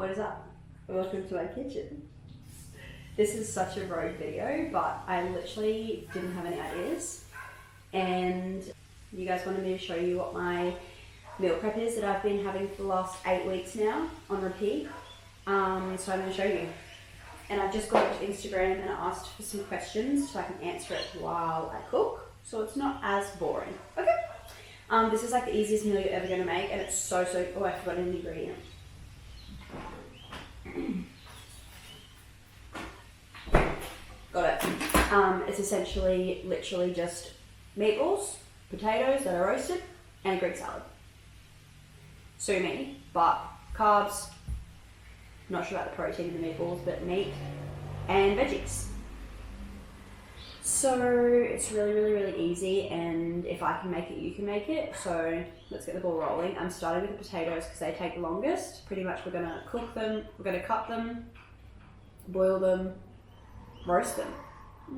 What is up? Welcome to my kitchen. This is such a rogue video, but I literally didn't have any ideas. And you guys wanted me to show you what my meal prep is that I've been having for the last 8 weeks now on repeat. So I'm going to show you. And I've just gone to Instagram and asked for some questions so I can answer it while I cook, so it's not as boring. Okay. This is like the easiest meal you're ever going to make, and it's so, oh, I forgot an ingredient. Got it. It's essentially, literally just meatballs, potatoes that are roasted, and a Greek salad. So many, but carbs, not sure about the protein in the meatballs, but meat and veggies. So it's really easy, and if I can make it, you can make it. So let's get the ball rolling. I'm starting with the potatoes because they take the longest. Pretty much we're gonna cook them, we're gonna cut them, boil them, roast them.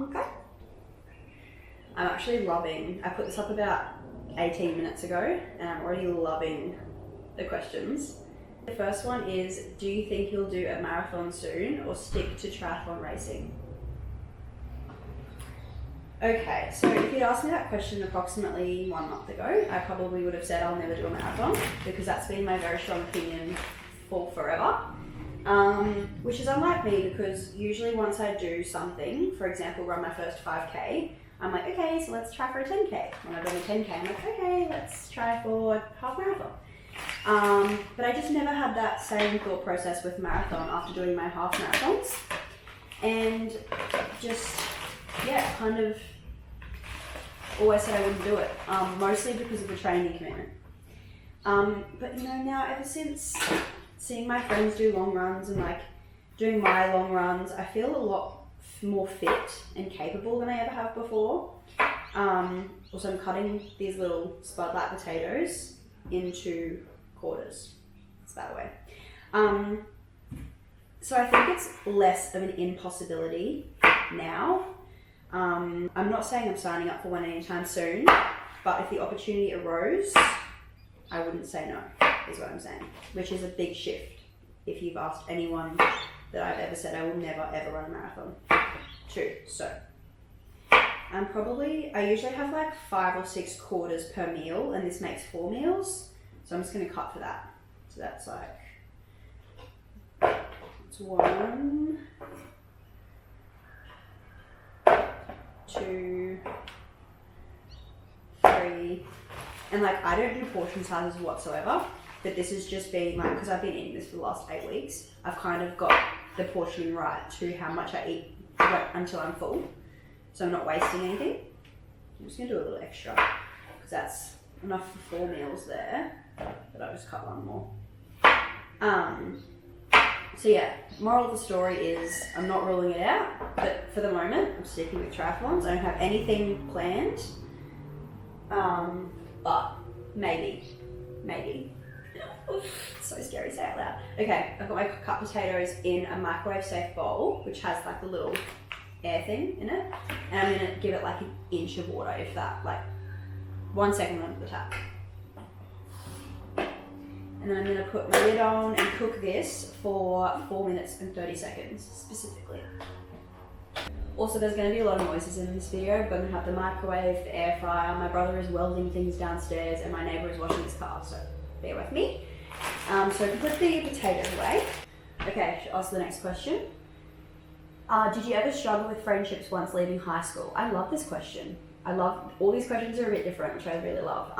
Okay. I'm actually loving, I put this up about 18 minutes ago and I'm already loving the questions. The first one is, do you think you'll do a marathon soon or stick to triathlon racing? Okay, so if you'd asked me that question approximately 1 month ago, I probably would have said I'll never do a marathon, because that's been my very strong opinion for forever. Which is unlike me, because usually once I do something, for example, run my first 5K, I'm like, okay, so let's try for a 10K. When I've done a 10K, I'm like, okay, let's try for a half marathon. But I just never had that same thought process with marathon after doing my half marathons. And just, yeah, kind of always said I wouldn't do it, mostly because of the training commitment. But you know, now ever since seeing my friends do long runs and like doing my long runs, I feel a lot more fit and capable than I ever have before. Also, I'm cutting these little spud-like potatoes into quarters. It's that way. So I think it's less of an impossibility now. I'm not saying I'm signing up for one anytime soon, but if the opportunity arose, I wouldn't say no, is what I'm saying, which is a big shift if you've asked anyone that I've ever said I will never ever run a marathon too. So I usually have like 5 or 6 quarters per meal, and this makes 4 meals, so I'm just going to cut for that. So that's like, it's 1, 2, 3, and like I don't do portion sizes whatsoever, but this has just been like, because I've been eating this for the last 8 weeks, I've kind of got the portioning right to how much I eat until I'm full, so I'm not wasting anything. I'm just going to do a little extra because that's enough for 4 meals there, but I'll just cut 1 more. So yeah, moral of the story is I'm not ruling it out, but for the moment I'm sticking with triathlons. I don't have anything planned, but maybe. It's so scary to say out loud. Okay, I've got my cut potatoes in a microwave safe bowl, which has like the little air thing in it, and I'm gonna give it like 1 inch of water, if that, like 1 second under the tap. And then I'm going to put my lid on and cook this for 4 minutes and 30 seconds specifically. Also, there's going to be a lot of noises in this video. I'm going to have the microwave, the air fryer, my brother is welding things downstairs, and my neighbour is washing his car, so bear with me. So to put the potatoes away. Okay, I should ask the next question. Did you ever struggle with friendships once leaving high school? I love this question. All these questions are a bit different, which I really love.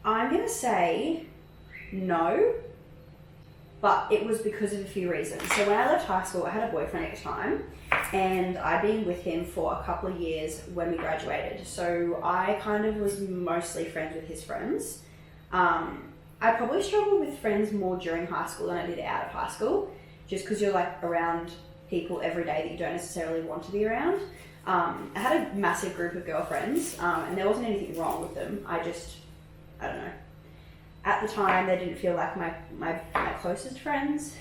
I'm going to say no, but it was because of a few reasons. So when I left high school, I had a boyfriend at the time, and I'd been with him for a couple of years when we graduated. So I kind of was mostly friends with his friends. I probably struggled with friends more during high school than I did out of high school, just because you're like around people every day that you don't necessarily want to be around. I had a massive group of girlfriends, and there wasn't anything wrong with them. I don't know. At the time, they didn't feel like my closest friends.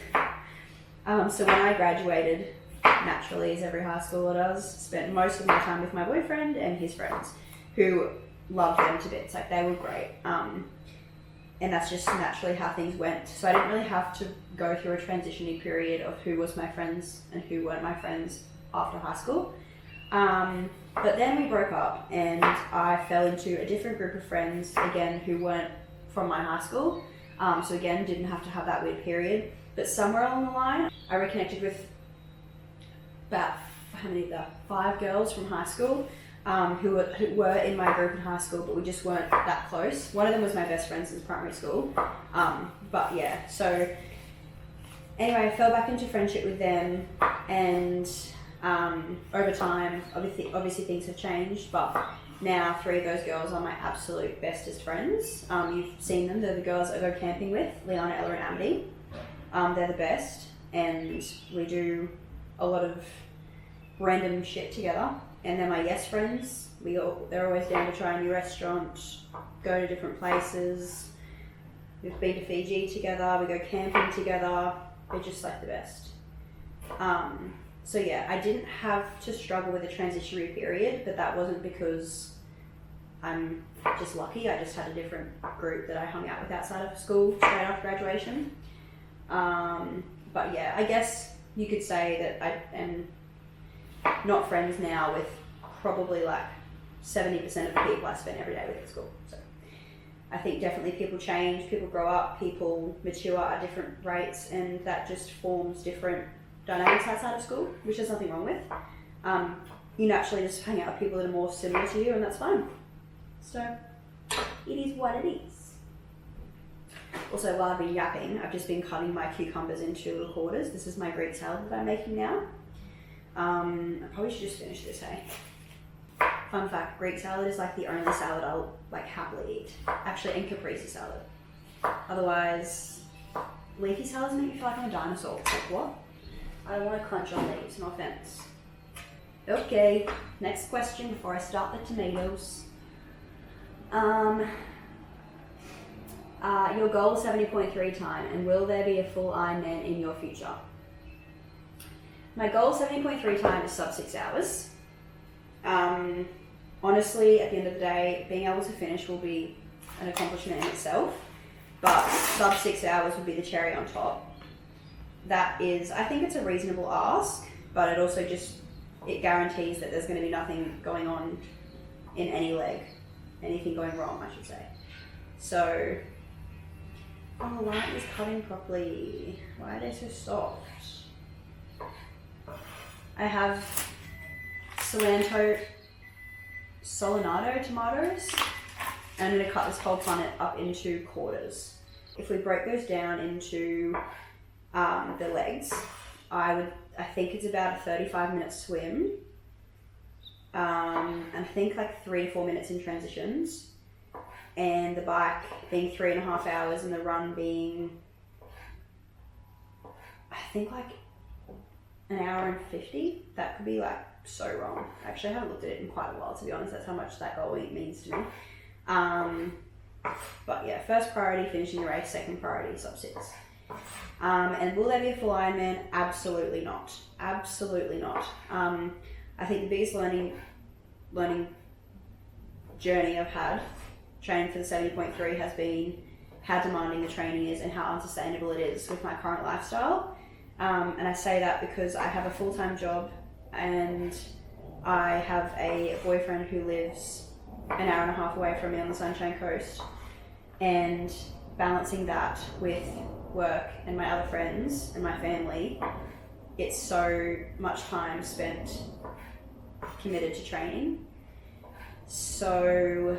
So when I graduated, naturally, as every high schooler does, spent most of my time with my boyfriend and his friends, who loved them to bits. Like, they were great. and that's just naturally how things went. So I didn't really have to go through a transitioning period of who was my friends and who weren't my friends after high school. But then we broke up and I fell into a different group of friends, again, who weren't from my high school. So again, didn't have to have that weird period. But somewhere along the line, I reconnected with about, 5 girls from high school who were in my group in high school, but we just weren't that close. One of them was my best friend since primary school. But yeah, so anyway, I fell back into friendship with them, and over time, obviously things have changed, but now 3 of those girls are my absolute bestest friends. You've seen them, they're the girls I go camping with, Liana, Ella and Amity. They're the best, and we do a lot of random shit together. And they're my yes friends. They're always down to try a new restaurant, go to different places. We've been to Fiji together, we go camping together. They're just like the best. So yeah, I didn't have to struggle with a transitionary period, but that wasn't because I'm just lucky. I just had a different group that I hung out with outside of school straight after graduation. But yeah, I guess you could say that I am not friends now with probably like 70% of the people I spend every day with at school. So I think definitely people change, people grow up, people mature at different rates, and that just forms different dynamics outside of school, which there's nothing wrong with. You naturally just hang out with people that are more similar to you, and that's fine. So it is what it is. Also, while I've been yapping, I've just been cutting my cucumbers into little quarters. This is my Greek salad that I'm making now. I probably should just finish this, hey? Fun fact, Greek salad is like the only salad I'll like happily eat. Actually, and caprese salad. Otherwise, leafy salads make me feel like I'm a dinosaur. Like what? I don't want to clench on these, no offense. Okay, next question before I start the tomatoes. Your goal is 70.3 time, and will there be a full Ironman in your future? My goal 70.3 time is sub 6 hours. Honestly, at the end of the day, being able to finish will be an accomplishment in itself, but sub 6 hours would be the cherry on top. That is, I think it's a reasonable ask, but it also it guarantees that there's going to be nothing going on in any leg, anything going wrong, I should say. So, oh, why aren't these cutting properly? Why are they so soft? I have Solanado tomatoes, and I'm going to cut this whole planet up into quarters. If we break those down into the legs, I think it's about a 35-minute swim, and I think like 3 to 4 minutes in transitions, and the bike being 3.5 hours, and the run being, I think like an hour and 50. That could be like so wrong. Actually, I haven't looked at it in quite a while, to be honest. That's how much that goal means to me. But yeah, first priority, finishing the race. Second priority, sub 6. And will there be a full Ironman? Absolutely not. Absolutely not. I think the biggest learning journey I've had training for the 70.3 has been how demanding the training is and how unsustainable it is with my current lifestyle. And I say that because I have a full-time job and I have a boyfriend who lives an hour and a half away from me on the Sunshine Coast, and balancing that with work and my other friends and my family, it's so much time spent committed to training. So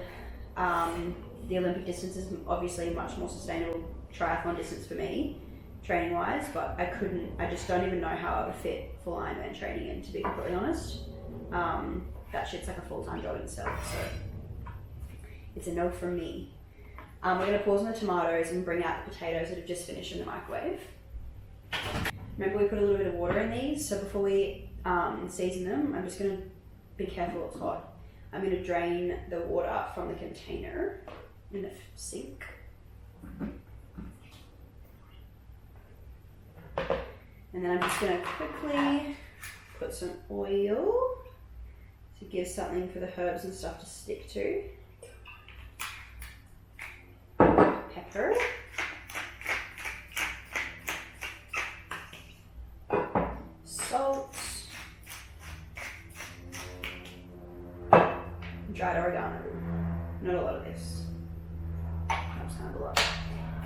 the Olympic distance is obviously a much more sustainable triathlon distance for me, training wise, but I just don't even know how I would fit full Ironman training in, to be completely honest. That shit's like a full-time job in itself, so it's a no from me. We're going to pause on the tomatoes and bring out the potatoes that have just finished in the microwave. Remember, we put a little bit of water in these, so before we season them, I'm just going to be careful it's hot. I'm going to drain the water from the container in the sink. And then I'm just going to quickly put some oil to give something for the herbs and stuff to stick to. Pepper. pepper, salt, dried oregano. Not a lot of this. That was kind of a lot.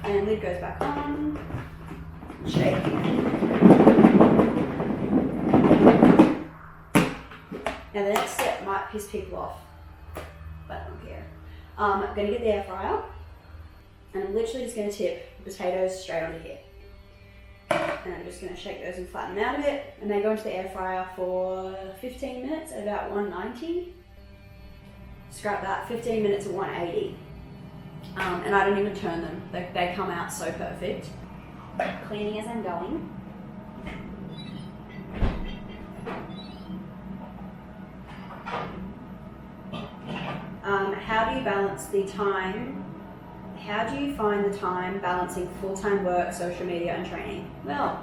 And lid goes back on. Shake. Now the next step might piss people off, but I don't care. I'm going to get the air fryer, and I'm literally just going to tip the potatoes straight onto here. And I'm just going to shake those and flatten them out a bit, and they go into the air fryer for 15 minutes at about 190. Scrap that, 15 minutes at 180. And I don't even turn them, they come out so perfect. Cleaning as I'm going. How do you balance the time? How do you find the time balancing full-time work, social media, and training? Well,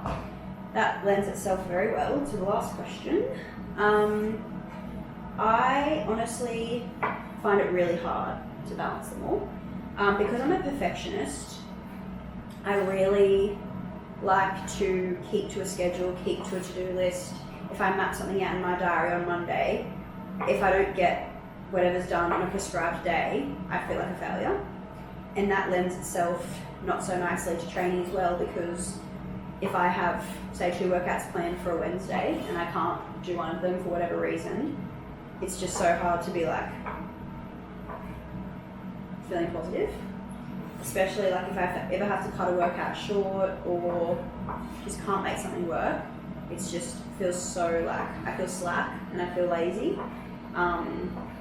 that lends itself very well to the last question. I honestly find it really hard to balance them all. Because I'm a perfectionist, I really like to keep to a schedule, keep to a to-do list. If I map something out in my diary on Monday, if I don't get whatever's done on a prescribed day, I feel like a failure. And that lends itself not so nicely to training as well, because if I have, say, 2 workouts planned for a Wednesday and I can't do one of them for whatever reason, it's just so hard to be like feeling positive. Especially like if I ever have to cut a workout short or just can't make something work, it's just feels so like I feel slack and I feel lazy.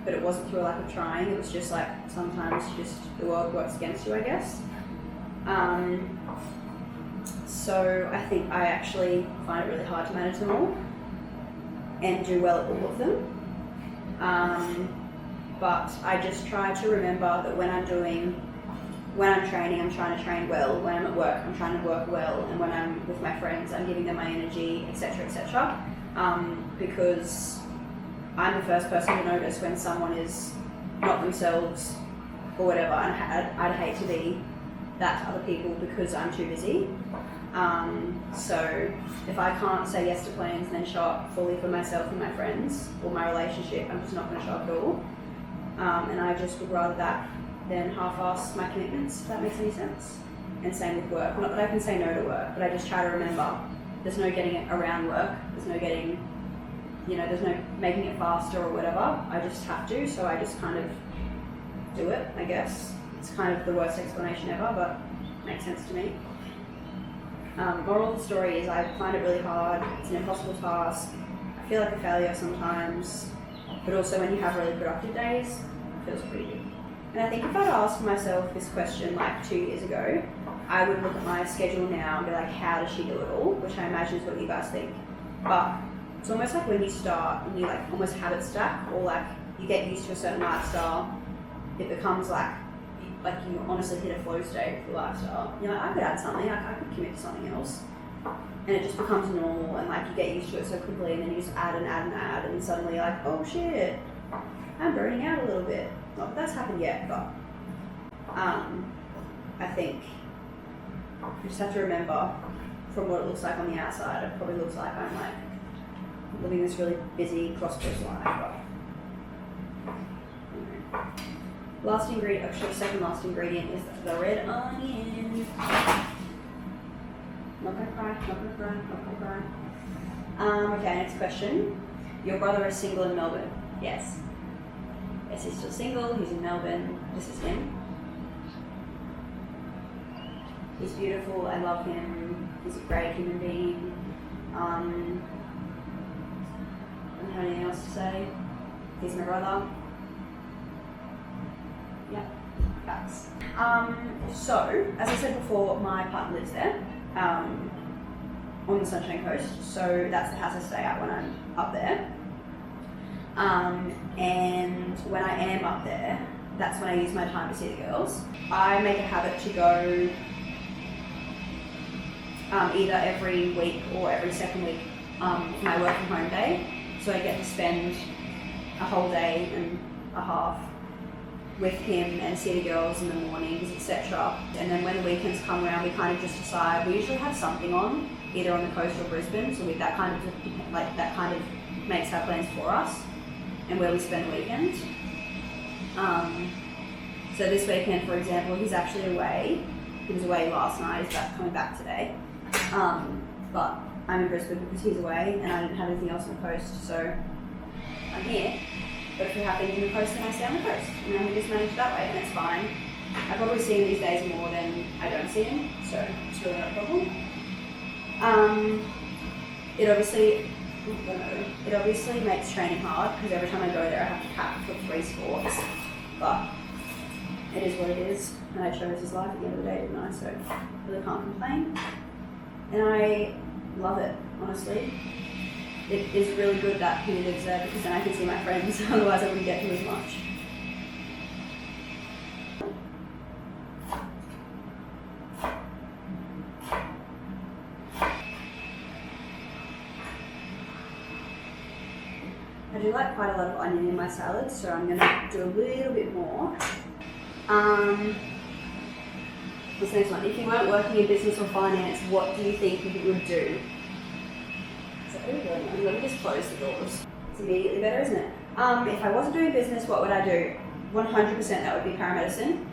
But it wasn't through a lack of trying, it was just like sometimes just the world works against you, I guess. So I think I actually find it really hard to manage them all and do well at all of them. But I just try to remember that when I'm training, I'm trying to train well. When I'm at work, I'm trying to work well. And when I'm with my friends, I'm giving them my energy, etc., etc. Because I'm the first person to notice when someone is not themselves or whatever, and I'd hate to be that to other people because I'm too busy. So if I can't say yes to plans and then show up fully for myself and my friends or my relationship, I'm just not going to show up at all. And I just would rather that than half-ass my commitments, if that makes any sense. And same with work. Not that I can say no to work, but I just try to remember there's no getting it around work. There's no getting, there's no making it faster or whatever. I just have to, so I just kind of do it, I guess. It's kind of the worst explanation ever, but it makes sense to me. Moral of the story is I find it really hard. It's an impossible task. I feel like a failure sometimes, but also when you have really productive days, it feels pretty good. And I think if I'd asked myself this question like 2 years ago, I would look at my schedule now and be like, how does she do it all? Which I imagine is what you guys think. But it's almost like when you start and you like almost habit stack, or like you get used to a certain lifestyle, it becomes like you honestly hit a flow state with the lifestyle. You're like, I could add something, I could commit to something else. And it just becomes normal, and like you get used to it so quickly, and then you just add and add and add, and suddenly you're like, oh shit, I'm burning out a little bit. Not that that's happened yet, but I think you just have to remember from what it looks like on the outside, it probably looks like I'm like living this really busy, prosperous life. Last ingredient, actually second last ingredient is the red onion. Not gonna cry, not gonna cry, not gonna cry. Okay, next question. Your brother is single in Melbourne? Yes. Yes, he's still single, he's in Melbourne. This is him. He's beautiful, I love him. He's a great human being. I don't have anything else to say. He's my brother. Yeah, facts. So, as I said before, my partner lives there, on the Sunshine Coast, so that's the house I stay at when I'm up there. And when I am up there, that's when I use my time to see the girls. I make a habit to go either every week or every second week for my work from home day, so I get to spend a whole day and a half with him and see the girls in the mornings, etc. And then when the weekends come around, we kind of just decide. We usually have something on, either on the coast or Brisbane, so that kind of makes our plans for us and where we spend the weekend. So this weekend, for example, he's actually away. He was away last night. He's coming back today. But I'm in Brisbane because he's away, and I didn't have anything else on the coast, so I'm here. But if we have things on the coast, then I stay on the coast. And then we just manage that way, and it's fine. I probably see him these days more than I don't see him, so it's really not a problem. It obviously makes training hard, because every time I go there I have to pack for 3 sports. But it is what it is, and I chose his life at the end of the day, didn't I? So I really can't complain. And I love it, honestly. It is really good that he lives there, because then I can see my friends, otherwise I wouldn't get to as much. I do like quite a lot of onion in my salad, so I'm going to do a little bit more. This next one, if you weren't working in business or finance, what do you think you would do? Is that really good? Let me just close the doors. It's immediately better, isn't it? If I wasn't doing business, what would I do? 100% that would be paramedicine.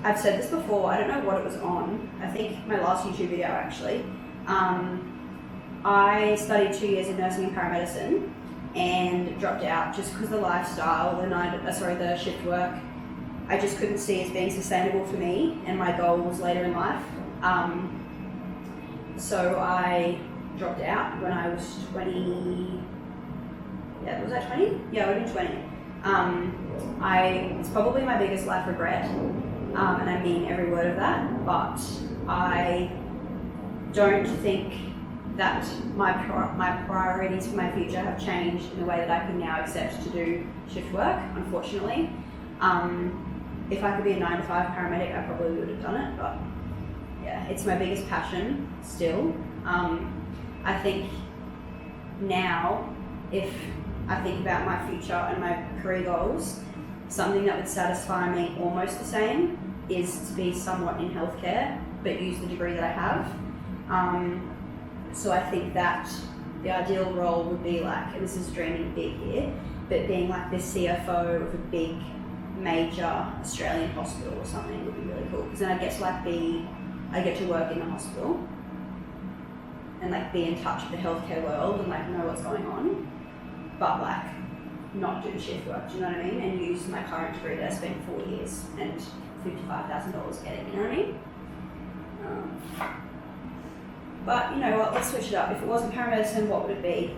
I've said this before, I don't know what it was on. I think my last YouTube video actually. I studied 2 years in nursing and paramedicine and dropped out just because the lifestyle, the shift work, I just couldn't see as being sustainable for me and my goals later in life. So I dropped out when I was 20. Yeah, was I 20? Yeah, I would have been 20. It's probably my biggest life regret, and I mean every word of that, but I don't think that my priorities for my future have changed in the way that I can now accept to do shift work, unfortunately. If I could be a 9 to 5 paramedic, I probably would have done it, but yeah, it's my biggest passion still. I think now, if I think about my future and my career goals, something that would satisfy me almost the same is to be somewhat in healthcare, but use the degree that I have. So I think that the ideal role would be like, and this is dreaming big here, but being like the CFO of a big major Australian hospital or something would be really cool, because then I get to work in the hospital and like be in touch with the healthcare world and like know what's going on, but like not do the shift work, do you know what I mean? And use my current degree that I spent 4 years and $55,000 getting, you know what I mean? But you know what, let's switch it up. If it wasn't paramedicine, what would it be?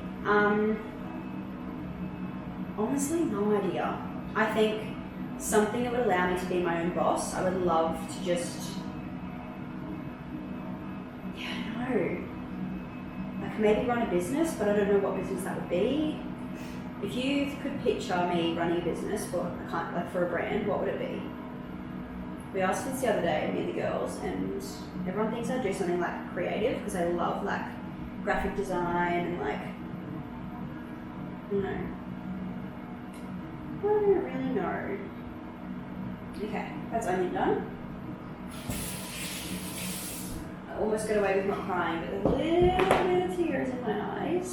Honestly, no idea. I think something that would allow me to be my own boss. I would love to just, like maybe run a business, but I don't know what business that would be. If you could picture me running a business for a brand, what would it be? We asked this the other day, me and the girls, and everyone thinks I do something like creative because I love like graphic design and like, I don't really know. Okay, that's onion done. I almost got away with not crying, but there's a little bit of tears in my eyes.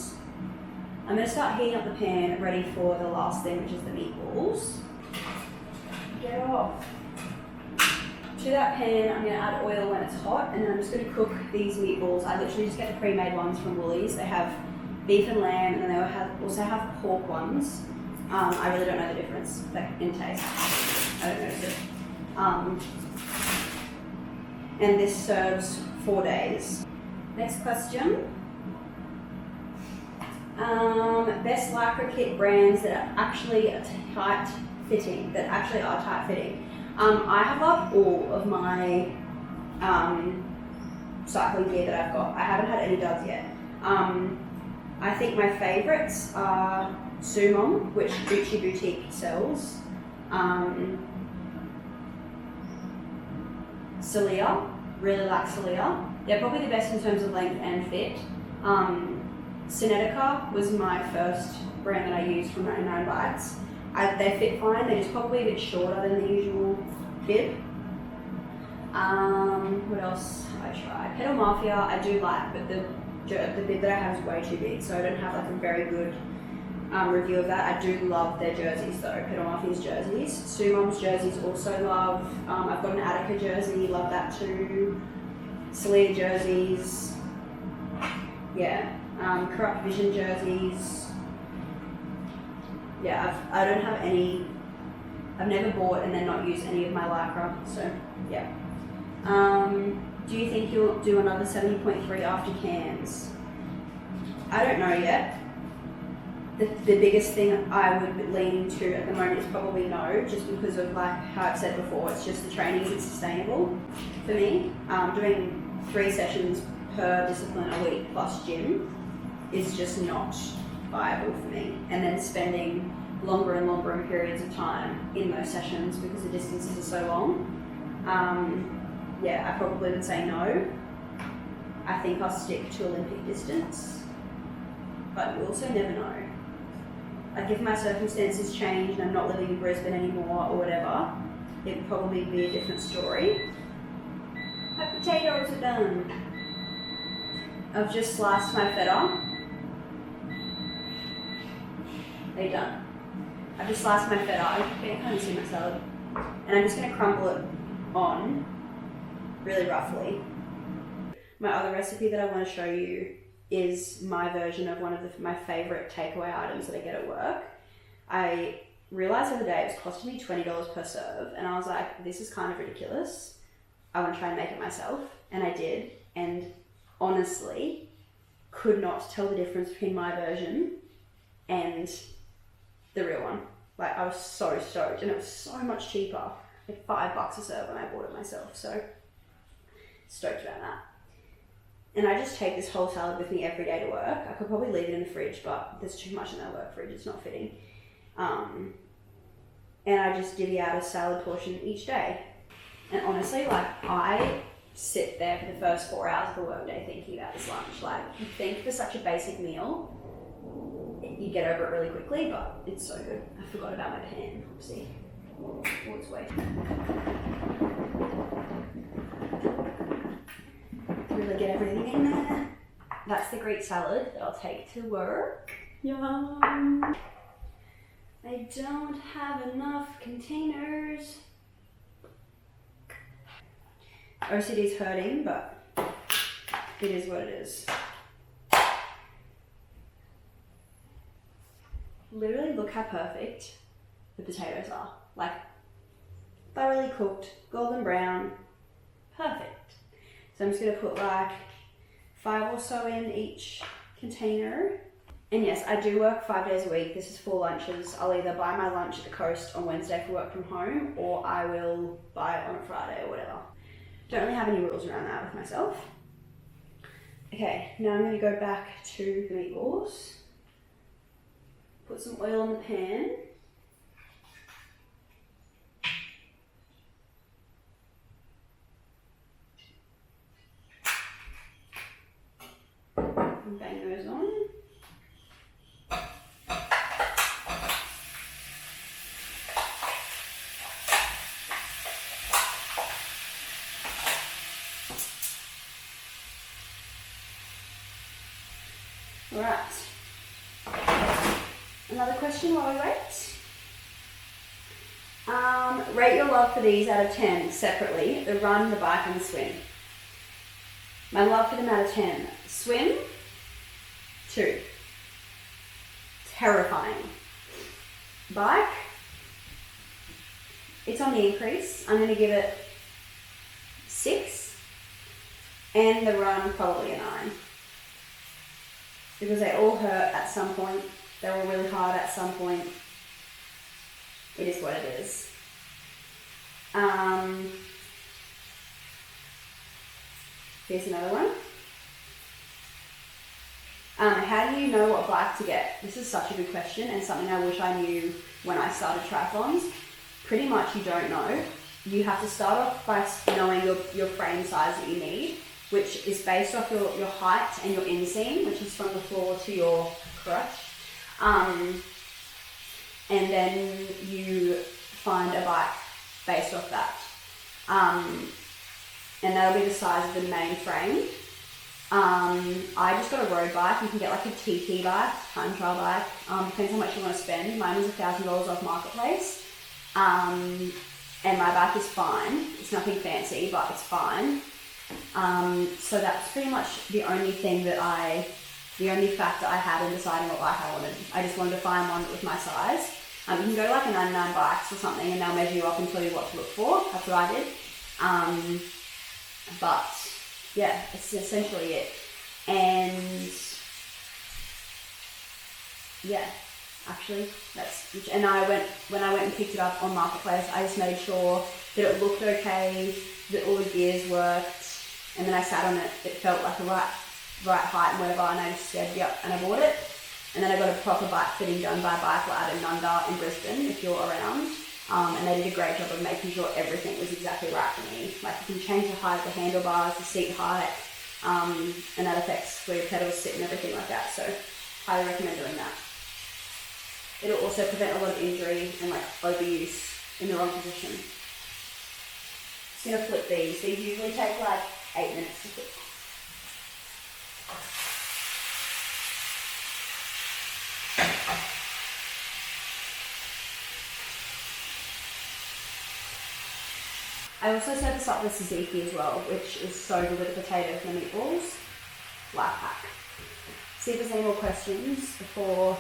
I'm going to start heating up the pan, ready for the last thing, which is the meatballs. Get it off. To that pan, I'm going to add oil when it's hot, and then I'm just going to cook these meatballs. I literally just get the pre-made ones from Woolies. They have beef and lamb, and then they also have pork ones. I really don't know the difference in taste. I don't notice it. And this serves 4 days. Next question. Best lycra kit brands that are actually tight fitting. I have loved all of my cycling gear that I've got. I haven't had any duds yet. I think my favourites are soooo, which Gucci Boutique sells. Celia, really like Celia. They're probably the best in terms of length and fit. Cinetica was my first brand that I used for 99 Bites. They fit fine, they're just probably a bit shorter than the usual bib. What else I try? Pedal Mafia I do like, but the bib that I have is way too big, so I don't have like a very good review of that. I do love their jerseys though, Pedal Mafia's jerseys. Soooo's jerseys also love. I've got an Attica jersey, love that too. Celia jerseys. Yeah. Corrupt Vision jerseys. Yeah, I don't have any. I've never bought and then not used any of my Lycra, so yeah. Do you think you'll do another 70.3 after cans? I don't know yet. The biggest thing I would lean into at the moment is probably no, just because of like how I've said before, it's just the training isn't sustainable for me. Doing 3 sessions per discipline a week plus gym is just not viable for me. And then spending longer and longer in periods of time in those sessions because the distances are so long. Yeah, I probably would say no. I think I'll stick to Olympic distance, but you also never know. Like if my circumstances change and I'm not living in Brisbane anymore or whatever, it would probably be a different story. My potatoes are done. I've just sliced my feta. They're done. I've just sliced my feta. I can't kind of see my salad. And I'm just going to crumble it on really roughly. My other recipe that I want to show you is my version of one of my favourite takeaway items that I get at work. I realised the other day it was costing me $20 per serve, and I was like, this is kind of ridiculous. I want to try and make it myself, and I did, and honestly could not tell the difference between my version and the real one. Like I was so stoked, and it was so much cheaper, like $5 a serve when I bought it myself, so stoked about that. And I just take this whole salad with me every day to work. I could probably leave it in the fridge, but there's too much in that work fridge, it's not fitting. And I just divvy out a salad portion each day. And honestly, like I sit there for the first 4 hours of the workday thinking about this lunch. Like you think for such a basic meal, you get over it really quickly, but it's so good. I forgot about my pan, oopsie. Oh, it's way. Really get everything in there. That's the Greek salad that I'll take to work. Yum. I don't have enough containers. OCD's hurting, but it is what it is. Literally look how perfect the potatoes are. Like thoroughly cooked, golden brown, perfect. So I'm just going to put like 5 or so in each container. And yes, I do work 5 days a week. This is 4 lunches. I'll either buy my lunch at the coast on Wednesday for work from home, or I will buy it on a Friday or whatever. Don't really have any rules around that with myself. Okay, now I'm going to go back to the meatballs. Put some oil in the pan. And bang those on. All right. Another question while we wait. Rate your love for these out of 10 separately, the run, the bike and the swim. My love for them out of 10. Swim, 2. Terrifying. Bike, it's on the increase. I'm going to give it 6. And the run, probably a 9. Because they all hurt at some point. They were really hard at some point. It is what it is. Here's another one. How do you know what bike to get? This is such a good question and something I wish I knew when I started triathlons. Pretty much you don't know. You have to start off by knowing your frame size that you need, which is based off your height and your inseam, which is from the floor to your crotch. and then you find a bike based off that. And that'll be the size of the main frame. I just got a road bike. You can get like a TT bike, time trial bike. Depends how much you want to spend. Mine was $1,000 off Marketplace. And my bike is fine. It's nothing fancy, but it's fine. So that's pretty much the only factor I had in deciding what bike I wanted. I just wanted to find one that was my size. You can go to like a 99 Bikes or something and they'll measure you up and tell you what to look for. That's what I did. But yeah, it's essentially it. And yeah, actually when I went and picked it up on Marketplace, I just made sure that it looked okay, that all the gears worked, and then I sat on it. It felt like the right height and whatever, and I just said yep, and I bought it. And then I got a proper bike fitting done by Bike Lad in Nunda in Brisbane, if you're around. And they did a great job of making sure everything was exactly right for me. Like you can change the height of the handlebars, the seat height, and that affects where your pedals sit and everything like that. So highly recommend doing that. It'll also prevent a lot of injury and like overuse in the wrong position. Just gonna flip these. These usually take like 8 minutes to flip. I also set this up with tzaziki as well, which is so good with the potatoes and the meatballs. Life hack. See if there's any more questions before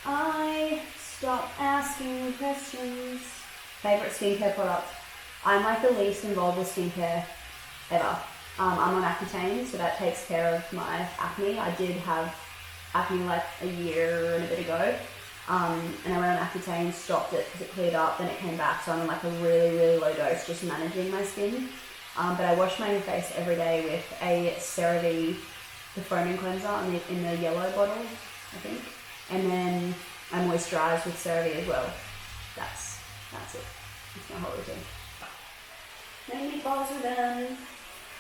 I stop asking questions. Favourite skincare product? I'm like the least involved with skincare ever. I'm on Accutane, so that takes care of my acne. I did have acne like a year and a bit ago. And I went on Accutane, stopped it because it cleared up, then it came back, so I'm on like a really, really low dose just managing my skin. But I wash my face every day with a CeraVe, the foaming cleanser in the yellow bottle, I think. And then I moisturise with CeraVe as well. That's it. That's my whole routine. My meatballs are done. I'm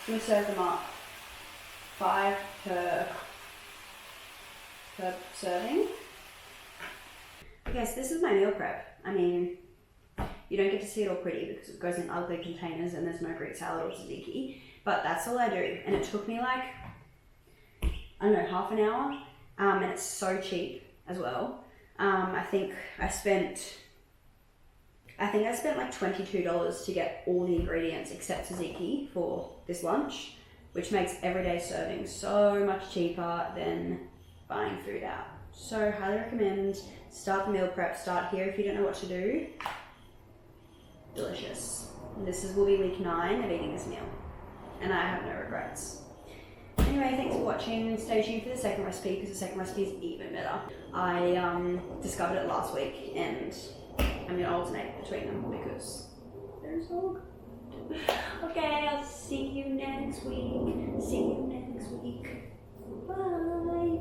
going to serve them up. 5 per serving. Okay, so this is my meal prep. I mean, you don't get to see it all pretty because it goes in ugly containers and there's no Greek salad or tzaziki, but that's all I do. And it took me like, I don't know, half an hour, and it's so cheap as well. I think I spent like $22 to get all the ingredients except tzaziki for this lunch, which makes everyday serving so much cheaper than buying food out. So highly recommend, start the meal prep, start here if you don't know what to do. Delicious. And will be week 9 of eating this meal. And I have no regrets. Anyway, thanks for watching. Stay tuned for the second recipe because the second recipe is even better. I discovered it last week and I'm going to alternate between them because they're so good. Okay, I'll see you next week. Bye.